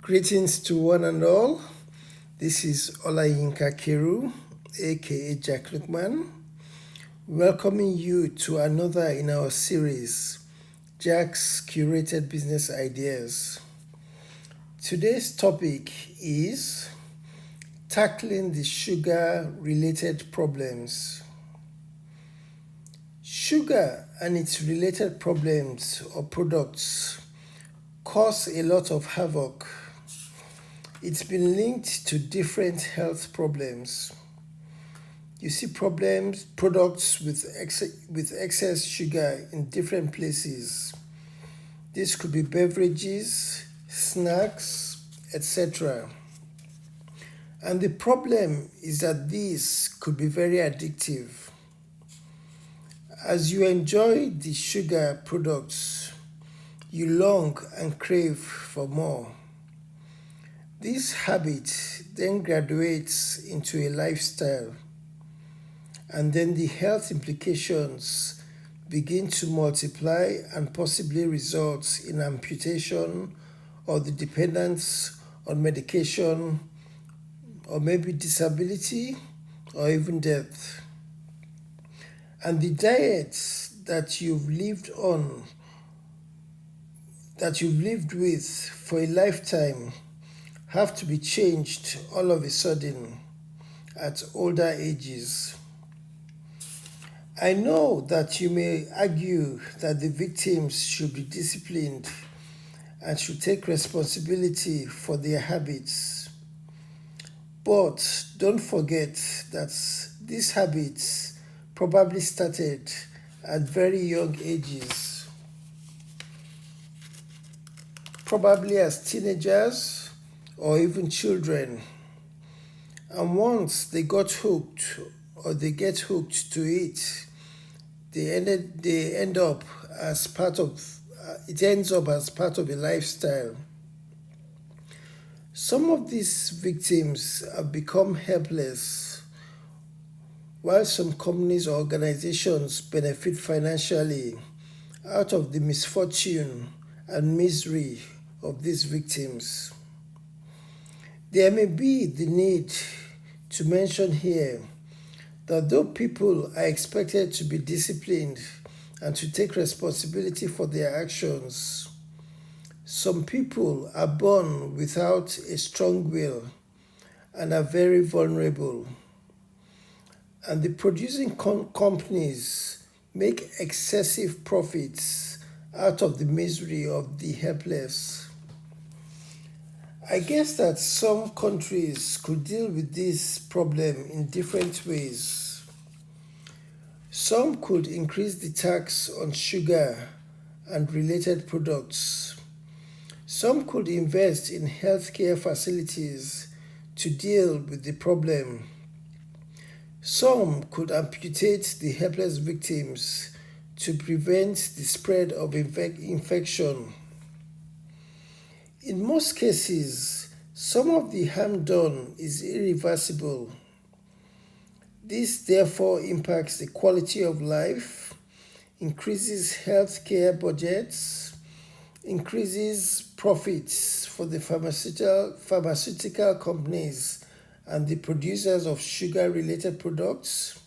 Greetings to one and all. This is Olayinka Kiru, aka Jack Lookman, welcoming you to another in our series, Jack's Curated Business Ideas. Today's topic is tackling the sugar-related problems. Sugar and its related problems or products cause a lot of havoc. It's been linked to different health problems. You see products with excess sugar in different places. This could be beverages, snacks, etc. And the problem is that these could be very addictive. As you enjoy the sugar products, you long and crave for more. This habit then graduates into a lifestyle, and then the health implications begin to multiply and possibly result in amputation or the dependence on medication, or maybe disability or even death. And the diets that you've lived with for a lifetime have to be changed all of a sudden at older ages. I know that you may argue that the victims should be disciplined and should take responsibility for their habits. But don't forget that these habits probably started at very young ages, probably as teenagers or even children. And once they got hooked or they get hooked to it, it ends up as part of a lifestyle. Some of these victims have become helpless, while some companies or organizations benefit financially out of the misfortune and misery of these victims. There may be the need to mention here that though people are expected to be disciplined and to take responsibility for their actions, some people are born without a strong will and are very vulnerable. And the producing companies make excessive profits out of the misery of the helpless. I guess that some countries could deal with this problem in different ways. Some could increase the tax on sugar and related products. Some could invest in healthcare facilities to deal with the problem. Some could amputate the helpless victims to prevent the spread of infection. In most cases, some of the harm done is irreversible. This therefore impacts the quality of life, increases healthcare budgets, increases profits for the pharmaceutical companies and the producers of sugar-related products,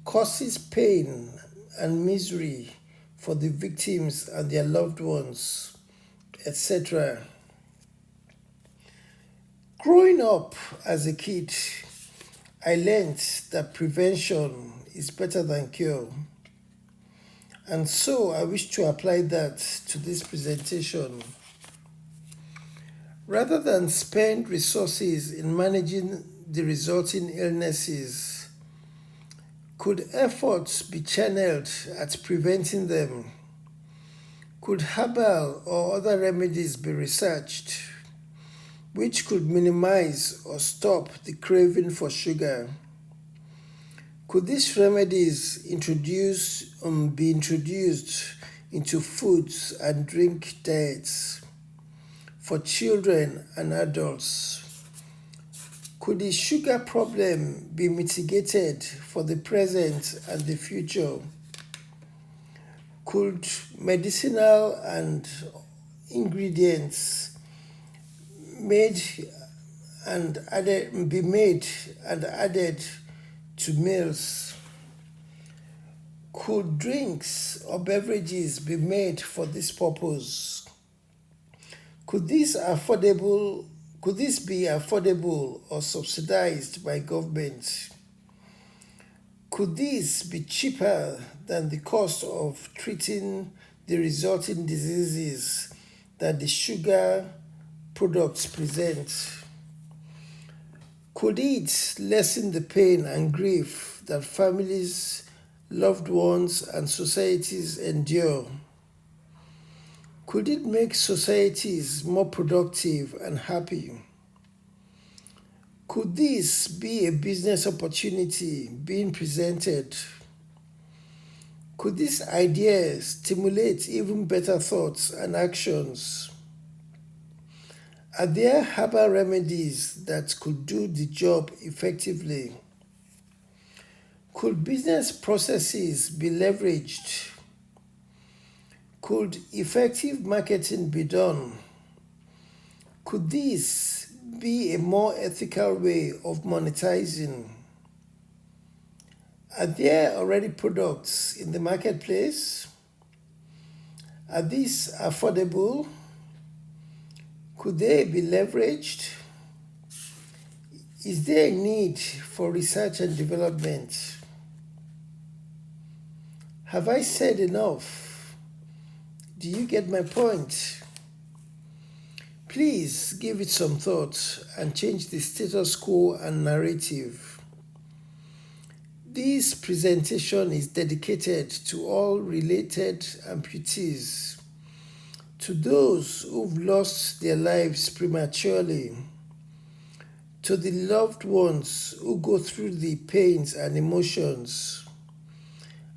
causes pain and misery for the victims and their loved ones, etc. Growing up as a kid, I learned that prevention is better than cure. And so I wish to apply that to this presentation. Rather than spend resources in managing the resulting illnesses, could efforts be channeled at preventing them? Could herbal or other remedies be researched which could minimize or stop the craving for sugar? Could these remedies be introduced into foods and drink diets for children and adults? Could the sugar problem be mitigated for the present and the future? Could medicinal and ingredients made be made and added to meals? Could drinks or beverages be made for this purpose? Could this be affordable or subsidized by government? Could this be cheaper than the cost of treating the resulting diseases that the sugar products present? Could it lessen the pain and grief that families, loved ones, and societies endure? Could it make societies more productive and happy? Could this be a business opportunity being presented? Could this idea stimulate even better thoughts and actions? Are there herbal remedies that could do the job effectively? Could business processes be leveraged? Could effective marketing be done? Could this be a more ethical way of monetizing? Are there already products in the marketplace? Are these affordable? Could they be leveraged? Is there a need for research and development? Have I said enough? Do you get my point? Please give it some thought and change the status quo and narrative. This presentation is dedicated to all related amputees, to those who've lost their lives prematurely, to the loved ones who go through the pains and emotions,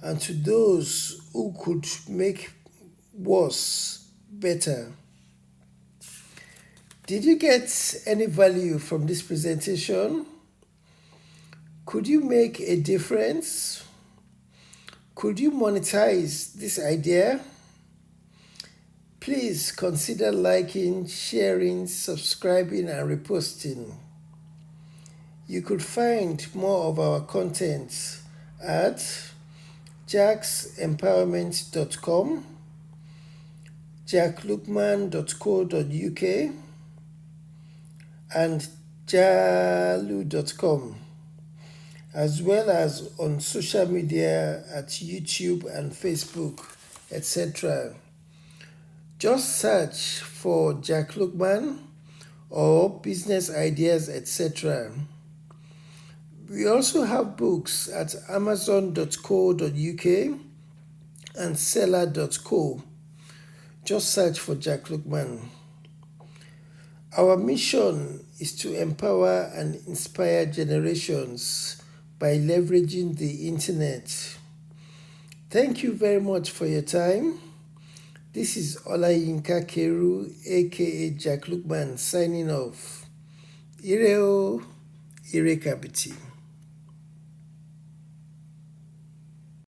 and to those who could make worse better. Did you get any value from this presentation? Could you make a difference? Could you monetize this idea? Please consider liking, sharing, subscribing, and reposting. You could find more of our content at jacksempowerment.com, jacklookman.co.uk, and jaaloo.com, as well as on social media at YouTube and Facebook, etc. Just search for Jack Lookman or business ideas, etc. We also have books at amazon.co.uk and seller.co. Just search for Jack Lookman. Our mission is to empower and inspire generations by leveraging the internet. Thank you very much for your time. This is Olayinka Keru, aka Jack Lookman, signing off. Ireo, Ire Kabiti.